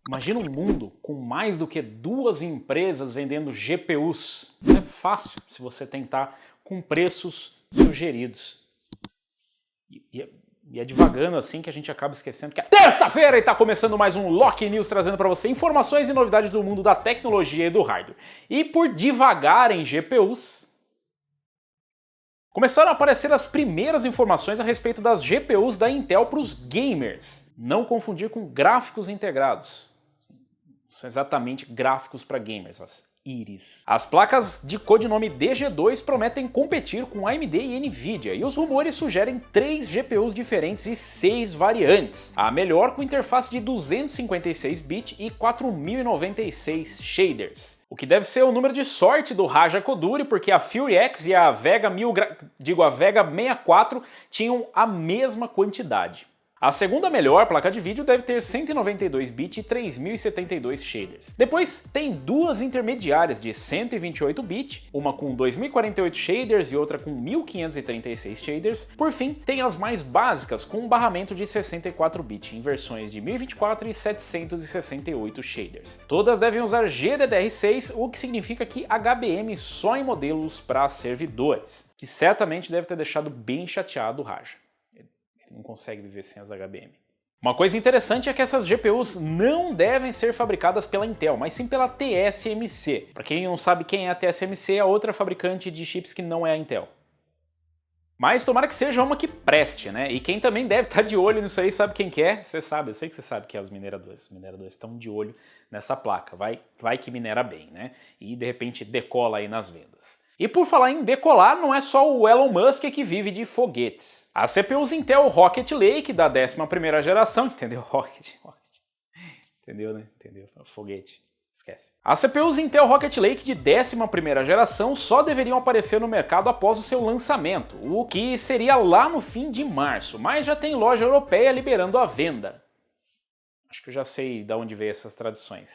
Imagina um mundo com mais do que 2 empresas vendendo GPUs. Isso é fácil se você tentar com preços sugeridos. E é devagando assim que a gente acaba esquecendo que é terça-feira e está começando mais um Loki News trazendo para você informações e novidades do mundo da tecnologia e do hardware. E por devagar em GPUs, começaram a aparecer as primeiras informações a respeito das GPUs da Intel para os gamers. Não confundir com gráficos integrados. São exatamente gráficos para gamers, as Iris. As placas de codinome DG2 prometem competir com AMD e Nvidia, e os rumores sugerem 3 GPUs diferentes e 6 variantes. A melhor com interface de 256-bit e 4096 shaders. O que deve ser o número de sorte do Raja Koduri, porque a Fury X e a Vega 64 tinham a mesma quantidade. A segunda melhor placa de vídeo deve ter 192-bit e 3072 shaders. Depois tem 2 intermediárias de 128-bit, uma com 2048 shaders e outra com 1536 shaders. Por fim, tem as mais básicas com um barramento de 64-bit em versões de 1024 e 768 shaders. Todas devem usar GDDR6, o que significa que HBM só em modelos para servidores, que certamente deve ter deixado bem chateado o Raja. Não consegue viver sem as HBM. Uma coisa interessante é que essas GPUs não devem ser fabricadas pela Intel, mas sim pela TSMC. Para quem não sabe quem é a TSMC, é outra fabricante de chips que não é a Intel. Mas tomara que seja uma que preste, né? E quem também deve estar de olho nisso aí, sabe quem que é? Você sabe, eu sei que você sabe que é os mineradores. Os mineradores estão de olho nessa placa. Vai que minera bem, né? E de repente decola aí nas vendas. E por falar em decolar, não é só o Elon Musk que vive de foguetes. As CPUs Intel Rocket Lake da 11ª geração, entendeu? Rocket. Entendeu, né? Entendeu? Foguete. Esquece. As CPUs Intel Rocket Lake de 11ª geração só deveriam aparecer no mercado após o seu lançamento, o que seria lá no fim de março, mas já tem loja europeia liberando a venda. Acho que eu já sei de onde veio essas tradições.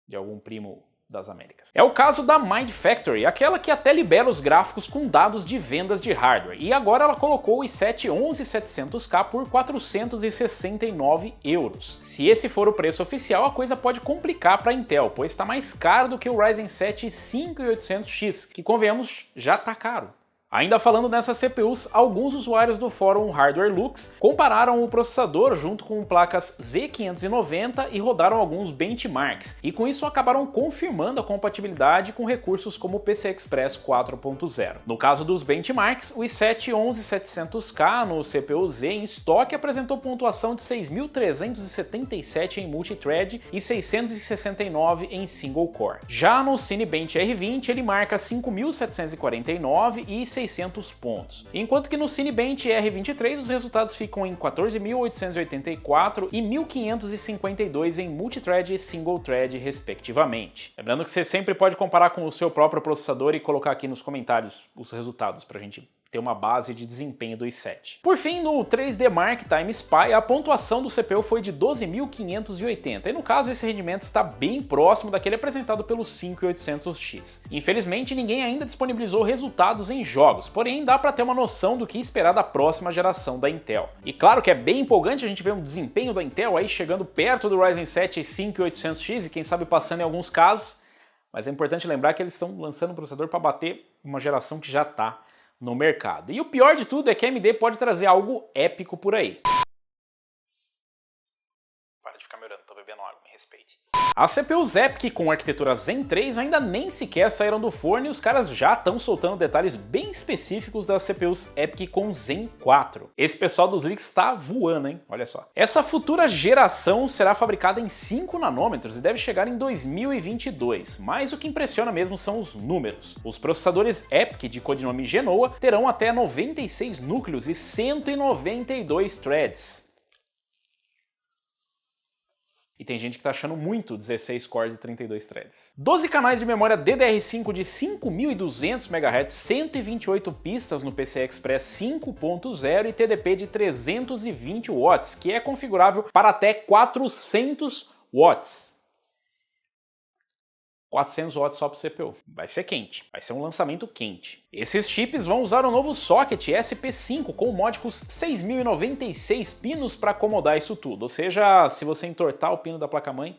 De algum primo das Américas. É o caso da Mind Factory, aquela que até libera os gráficos com dados de vendas de hardware, e agora ela colocou o i7 11700K por 469 euros. Se esse for o preço oficial, a coisa pode complicar para a Intel, pois está mais caro do que o Ryzen 7 5800X, que convenhamos já está caro. Ainda falando nessas CPUs, alguns usuários do fórum Hardware Lux compararam o processador junto com placas Z590 e rodaram alguns benchmarks, e com isso acabaram confirmando a compatibilidade com recursos como o PCI Express 4.0. No caso dos benchmarks, o i7 11700K no CPU Z em estoque apresentou pontuação de 6.377 em multithread e 669 em single core. Já no Cinebench R20 ele marca 5.749 e 600 pontos, enquanto que no Cinebench R23 os resultados ficam em 14.884 e 1.552 em multithread e single thread, respectivamente. Lembrando que você sempre pode comparar com o seu próprio processador e colocar aqui nos comentários os resultados para a gente ter uma base de desempenho do i7. Por fim, no 3D Mark Time Spy, a pontuação do CPU foi de 12.580, e no caso esse rendimento está bem próximo daquele apresentado pelo 5800X. Infelizmente, ninguém ainda disponibilizou resultados em jogos, porém dá para ter uma noção do que esperar da próxima geração da Intel. E claro que é bem empolgante a gente ver um desempenho da Intel aí chegando perto do Ryzen 7 5800X e quem sabe passando em alguns casos, mas é importante lembrar que eles estão lançando um processador para bater uma geração que já está no mercado. E o pior de tudo é que a AMD pode trazer algo épico por aí. Para de ficar me olhando, tô bebendo água, me respeite. As CPUs EPYC com arquitetura Zen 3 ainda nem sequer saíram do forno e os caras já estão soltando detalhes bem específicos das CPUs EPYC com Zen 4. Esse pessoal dos leaks está voando, hein? Olha só. Essa futura geração será fabricada em 5 nanômetros e deve chegar em 2022, mas o que impressiona mesmo são os números. Os processadores EPYC de codinome Genoa terão até 96 núcleos e 192 threads. E tem gente que tá achando muito 16 cores e 32 threads. 12 canais de memória DDR5 de 5.200 MHz, 128 pistas no PCI Express 5.0 e TDP de 320 watts, que é configurável para até 400 watts. 400 watts só para o CPU. Vai ser quente, vai ser um lançamento quente. Esses chips vão usar o novo socket SP5 com módicos 6.096 pinos para acomodar isso tudo. Ou seja, se você entortar o pino da placa-mãe,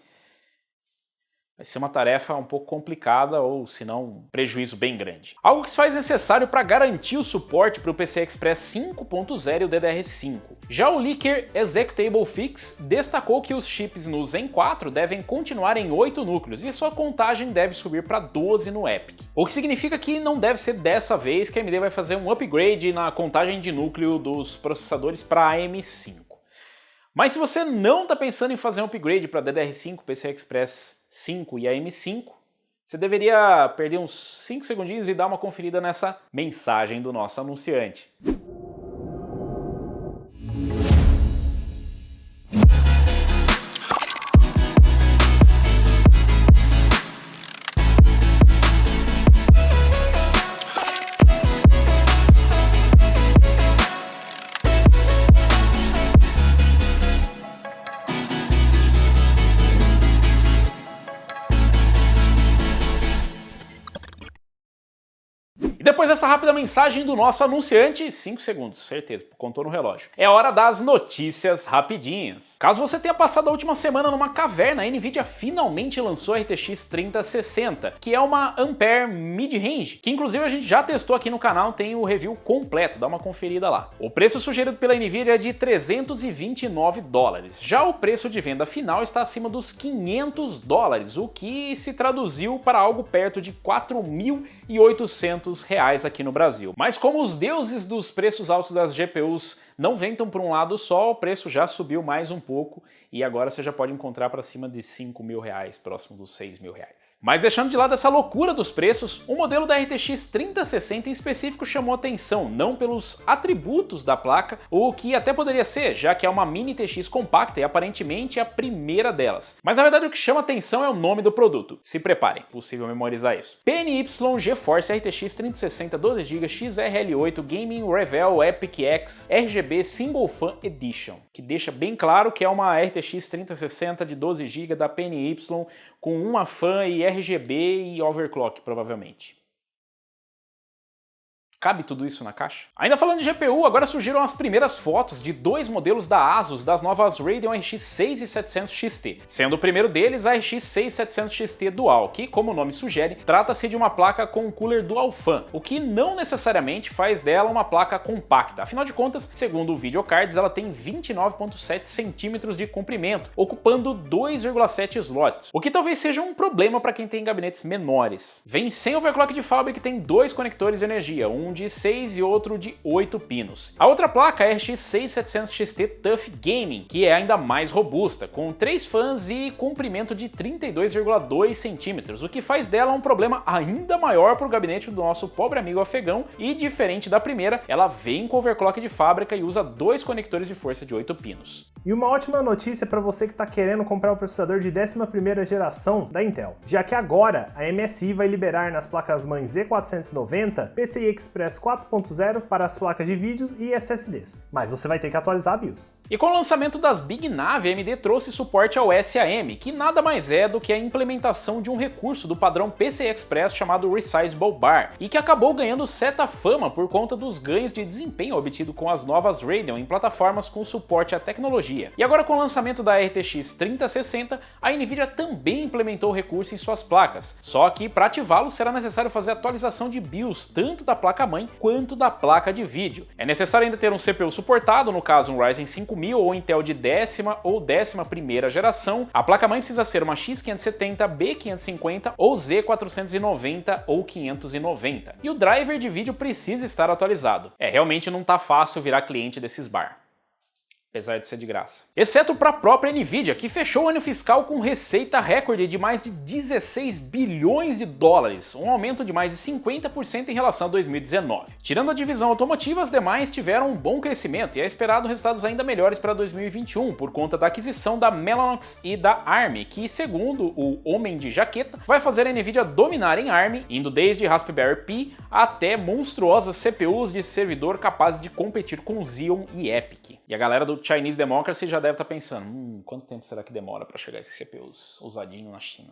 vai ser uma tarefa um pouco complicada ou, se não, um prejuízo bem grande. Algo que se faz necessário para garantir o suporte para o PCI Express 5.0 e o DDR5. Já o leaker Executable Fix destacou que os chips no Zen 4 devem continuar em 8 núcleos e sua contagem deve subir para 12 no EPYC. O que significa que não deve ser dessa vez que a AMD vai fazer um upgrade na contagem de núcleo dos processadores para AM5. Mas se você não está pensando em fazer um upgrade para DDR5, PCI Express 5 e AM5, você deveria perder uns 5 segundinhos e dar uma conferida nessa mensagem do nosso anunciante. E depois dessa rápida mensagem do nosso anunciante, 5 segundos, certeza, contou no relógio. É hora das notícias rapidinhas. Caso você tenha passado a última semana numa caverna, a Nvidia finalmente lançou a RTX 3060, que é uma Ampere Mid-Range, que inclusive a gente já testou aqui no canal, tem o review completo, dá uma conferida lá. O preço sugerido pela Nvidia é de $329. Já o preço de venda final está acima dos $500, o que se traduziu para algo perto de R$4.800 aqui no Brasil. Mas como os deuses dos preços altos das GPUs não ventam por um lado só, o preço já subiu mais um pouco e agora você já pode encontrar para cima de R$5.000, próximo dos R$6.000. Mas deixando de lado essa loucura dos preços, o modelo da RTX 3060 em específico chamou atenção, não pelos atributos da placa, o que até poderia ser, já que é uma mini TX compacta e aparentemente a primeira delas. Mas na verdade o que chama atenção é o nome do produto. Se preparem, possível memorizar isso. PNY GeForce RTX 3060 12GB XRL8 Gaming Revel Epic X RGB Single Fan Edition, que deixa bem claro que é uma RTX 3060 de 12GB da PNY com uma fan e RGB e overclock, provavelmente. Cabe tudo isso na caixa? Ainda falando de GPU, agora surgiram as primeiras fotos de dois modelos da ASUS das novas Radeon RX 6700 XT, sendo o primeiro deles a RX 6700 XT Dual, que, como o nome sugere, trata-se de uma placa com cooler Dual Fan, o que não necessariamente faz dela uma placa compacta. Afinal de contas, segundo o Videocards, ela tem 29,7 centímetros de comprimento, ocupando 2,7 slots, o que talvez seja um problema para quem tem gabinetes menores. Vem sem overclock de fábrica e tem dois conectores de energia, um de 6 e outro de 8 pinos. A outra placa é a RX 6700 XT Tough Gaming, que é ainda mais robusta, com 3 fãs e comprimento de 32,2 centímetros, o que faz dela um problema ainda maior para o gabinete do nosso pobre amigo afegão, e diferente da primeira, ela vem com overclock de fábrica e usa dois conectores de força de 8 pinos. E uma ótima notícia para você que está querendo comprar um processador de 11ª geração da Intel, já que agora a MSI vai liberar nas placas-mãe Z490 PCI Express 4.0 para as placas de vídeos e SSDs. Mas você vai ter que atualizar a BIOS. E com o lançamento das Big Navi, a AMD trouxe suporte ao SAM, que nada mais é do que a implementação de um recurso do padrão PCI Express chamado Resizable Bar, e que acabou ganhando certa fama por conta dos ganhos de desempenho obtido com as novas Radeon em plataformas com suporte à tecnologia. E agora com o lançamento da RTX 3060, a Nvidia também implementou o recurso em suas placas, só que para ativá-lo será necessário fazer atualização de BIOS tanto da placa-mãe quanto da placa de vídeo. É necessário ainda ter um CPU suportado, no caso um Ryzen 5000 ou Intel de 10ª ou 11ª geração. A placa-mãe precisa ser uma X570, B550 ou Z490 ou 590. E o driver de vídeo precisa estar atualizado. Realmente não tá fácil virar cliente desses bar, apesar de ser de graça. Exceto para a própria Nvidia, que fechou o ano fiscal com receita recorde de mais de 16 bilhões de dólares, um aumento de mais de 50% em relação a 2019. Tirando a divisão automotiva, as demais tiveram um bom crescimento e é esperado resultados ainda melhores para 2021, por conta da aquisição da Mellanox e da ARM, que, segundo o Homem de Jaqueta, vai fazer a Nvidia dominar em ARM, indo desde Raspberry Pi até monstruosas CPUs de servidor capazes de competir com Xeon e Epic. E a galera do Chinese Democracy já deve estar pensando, quanto tempo será que demora para chegar esses CPUs ousadinho na China?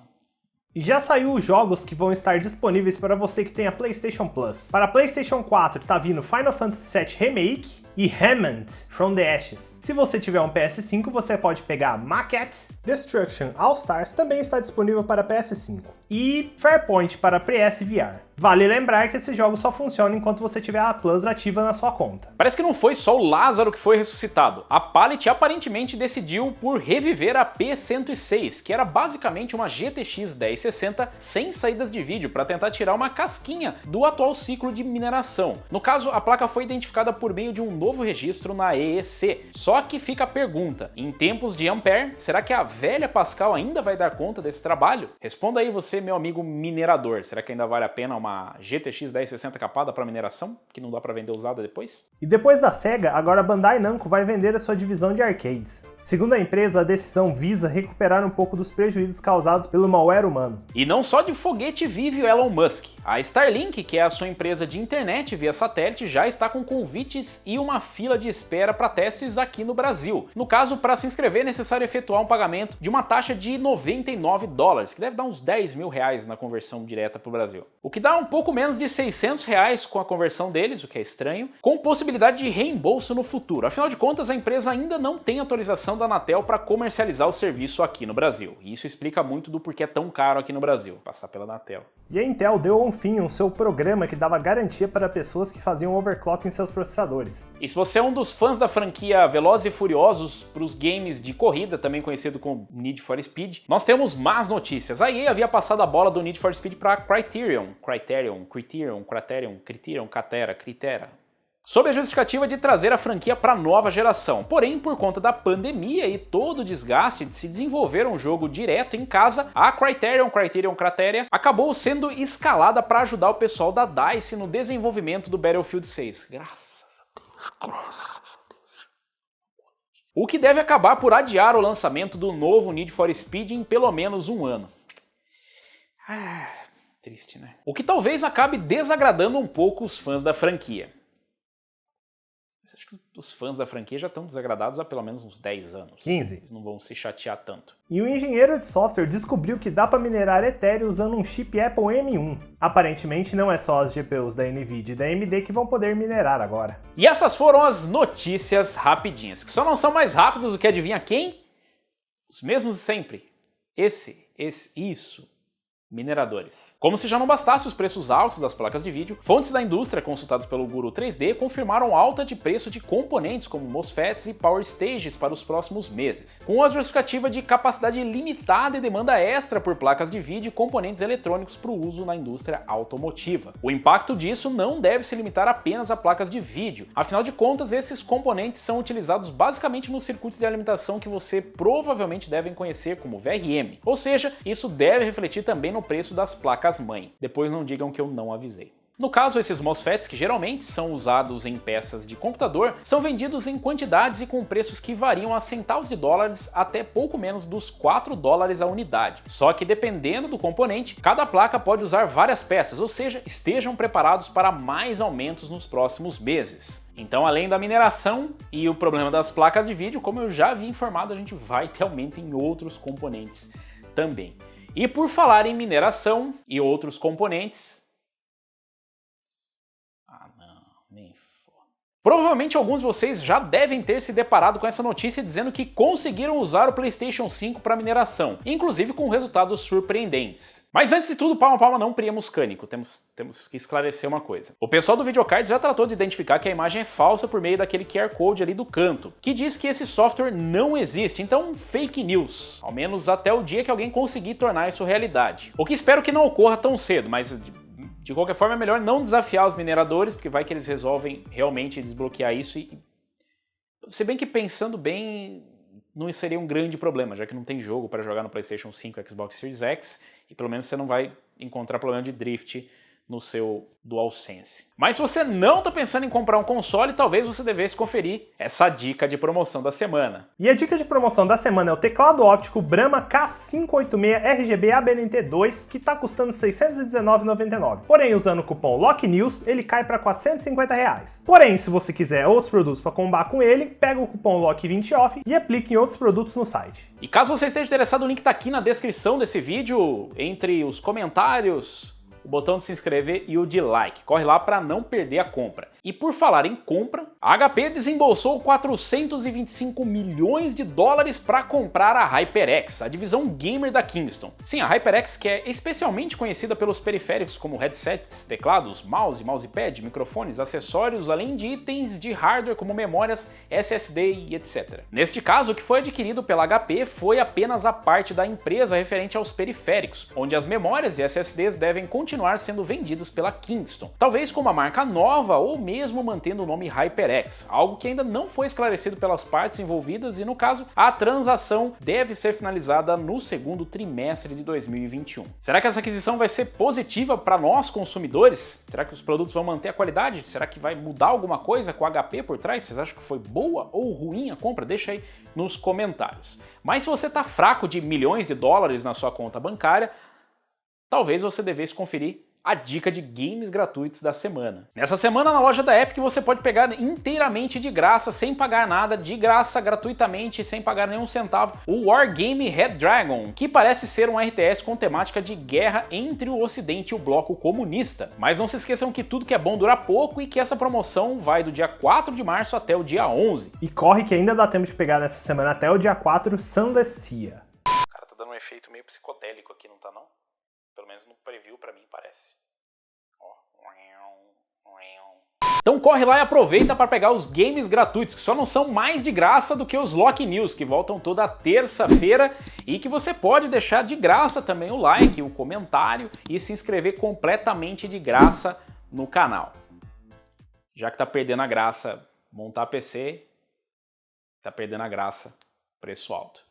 E já saiu os jogos que vão estar disponíveis para você que tem a PlayStation Plus. Para a PlayStation 4 tá vindo Final Fantasy VII Remake e Hammond From the Ashes. Se você tiver um PS5, você pode pegar Maquette. Destruction All Stars também está disponível para PS5. E Farpoint para PS VR. Vale lembrar que esses jogos só funcionam enquanto você tiver a Plus ativa na sua conta. Parece que não foi só o Lázaro que foi ressuscitado. A Palit aparentemente decidiu por reviver a P106, que era basicamente uma GTX 1060 sem saídas de vídeo, para tentar tirar uma casquinha do atual ciclo de mineração. No caso, a placa foi identificada por meio de um novo registro na EEC. Só que fica a pergunta, em tempos de Ampere, será que a velha Pascal ainda vai dar conta desse trabalho? Responda aí você, meu amigo minerador, será que ainda vale a pena uma GTX 1060 capada para mineração, que não dá para vender usada depois? E depois da SEGA, agora a Bandai Namco vai vender a sua divisão de arcades. Segundo a empresa, a decisão visa recuperar um pouco dos prejuízos causados pelo malware humano. E não só de foguete vive o Elon Musk. A Starlink, que é a sua empresa de internet via satélite, já está com convites e uma fila de espera para testes aqui no Brasil. No caso, para se inscrever é necessário efetuar um pagamento de uma taxa de $99, que deve dar uns 10 mil reais na conversão direta para o Brasil. O que dá um pouco menos de 600 reais com a conversão deles, o que é estranho, com possibilidade de reembolso no futuro. Afinal de contas, a empresa ainda não tem autorização da Anatel para comercializar o serviço aqui no Brasil. E isso explica muito do porquê é tão caro aqui no Brasil, passar pela Anatel. E a Intel deu um fim ao seu programa que dava garantia para pessoas que faziam overclock em seus processadores. E se você é um dos fãs da franquia Velozes e Furiosos para os games de corrida, também conhecido como Need for Speed, nós temos más notícias. A EA havia passado a bola do Need for Speed para Criterion, sob a justificativa de trazer a franquia para a nova geração. Porém, por conta da pandemia e todo o desgaste de se desenvolver um jogo direto em casa, a Criterion acabou sendo escalada para ajudar o pessoal da DICE no desenvolvimento do Battlefield 6. Graças a Deus. O que deve acabar por adiar o lançamento do novo Need for Speed em pelo menos um ano. Triste, né? O que talvez acabe desagradando um pouco os fãs da franquia. Acho que os fãs da franquia já estão desagradados há pelo menos uns 10 anos. 15. Eles não vão se chatear tanto. E o engenheiro de software descobriu que dá para minerar Ethereum usando um chip Apple M1. Aparentemente não é só as GPUs da NVIDIA e da AMD que vão poder minerar agora. E essas foram as notícias rapidinhas, que só não são mais rápidas do que adivinha quem? Os mesmos de sempre. Isso. Mineradores. Como se já não bastasse os preços altos das placas de vídeo, fontes da indústria consultadas pelo Guru 3D confirmaram alta de preço de componentes como MOSFETs e Power Stages para os próximos meses, com a justificativa de capacidade limitada e demanda extra por placas de vídeo e componentes eletrônicos para o uso na indústria automotiva. O impacto disso não deve se limitar apenas a placas de vídeo, afinal de contas esses componentes são utilizados basicamente nos circuitos de alimentação que você provavelmente deve conhecer como VRM, ou seja, isso deve refletir também no preço das placas-mãe. Depois não digam que eu não avisei. No caso, esses MOSFETs, que geralmente são usados em peças de computador, são vendidos em quantidades e com preços que variam a centavos de dólares até pouco menos dos $4 a unidade. Só que dependendo do componente, cada placa pode usar várias peças, ou seja, estejam preparados para mais aumentos nos próximos meses. Então, além da mineração e o problema das placas de vídeo, como eu já havia informado, a gente vai ter aumento em outros componentes também. E por falar em mineração e outros componentes... nem foda. Provavelmente alguns de vocês já devem ter se deparado com essa notícia dizendo que conseguiram usar o PlayStation 5 para mineração, inclusive com resultados surpreendentes. Mas antes de tudo, palma não priemos cânico, temos que esclarecer uma coisa. O pessoal do Videocard já tratou de identificar que a imagem é falsa por meio daquele QR Code ali do canto, que diz que esse software não existe, então fake news, ao menos até o dia que alguém conseguir tornar isso realidade. O que espero que não ocorra tão cedo, mas... de qualquer forma, é melhor não desafiar os mineradores, porque vai que eles resolvem realmente desbloquear isso e... se bem que pensando bem, não seria um grande problema, já que não tem jogo para jogar no PlayStation 5 e Xbox Series X, e pelo menos você não vai encontrar problema de drift no seu DualSense. Mas se você não está pensando em comprar um console, talvez você devesse conferir essa dica de promoção da semana. E a dica de promoção da semana é o teclado óptico Brahma K586 RGB ABNT2, que está custando R$ 619,99. Porém, usando o cupom LOCKNEWS, ele cai para R$ 450. Porém, se você quiser outros produtos para combar com ele, pega o cupom LOCK20OFF e aplique em outros produtos no site. E caso você esteja interessado, o link está aqui na descrição desse vídeo, entre os comentários, o botão de se inscrever e o de like. Corre lá para não perder a compra. E por falar em compra, a HP desembolsou 425 milhões de dólares para comprar a HyperX, a divisão gamer da Kingston. Sim, a HyperX, que é especialmente conhecida pelos periféricos como headsets, teclados, mouse, mousepad, microfones, acessórios, além de itens de hardware como memórias, SSD e etc. Neste caso, o que foi adquirido pela HP foi apenas a parte da empresa referente aos periféricos, onde as memórias e SSDs devem continuar sendo vendidos pela Kingston, talvez com uma marca nova ou mesmo mantendo o nome HyperX, algo que ainda não foi esclarecido pelas partes envolvidas e, no caso, a transação deve ser finalizada no segundo trimestre de 2021. Será que essa aquisição vai ser positiva para nós consumidores? Será que os produtos vão manter a qualidade? Será que vai mudar alguma coisa com a HP por trás? Vocês acham que foi boa ou ruim a compra? Deixa aí nos comentários. Mas se você está fraco de milhões de dólares na sua conta bancária, talvez você devesse conferir a dica de games gratuitos da semana. Nessa semana, na loja da Epic, você pode pegar inteiramente de graça, sem pagar nada, de graça, gratuitamente, sem pagar nenhum centavo, o Wargame Red Dragon, que parece ser um RTS com temática de guerra entre o Ocidente e o bloco comunista. Mas não se esqueçam que tudo que é bom dura pouco e que essa promoção vai do dia 4 de março até o dia 11. E corre que ainda dá tempo de pegar nessa semana até o dia 4, Sandecia. Cara, tá dando um efeito meio psicodélico aqui, não tá não? Pelo menos no preview pra mim parece. Então corre lá e aproveita para pegar os games gratuitos, que só não são mais de graça do que os Lock News, que voltam toda terça-feira e que você pode deixar de graça também o like, o comentário e se inscrever completamente de graça no canal. Já que tá perdendo a graça montar PC, tá perdendo a graça preço alto.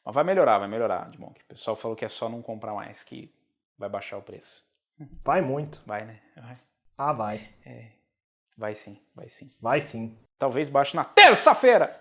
Mas vai melhorar, Edmond. O pessoal falou que é só não comprar mais, que vai baixar o preço. Vai muito. Vai, né? Vai. Ah, vai. É, vai sim, vai sim. Vai sim. Talvez baixe na terça-feira!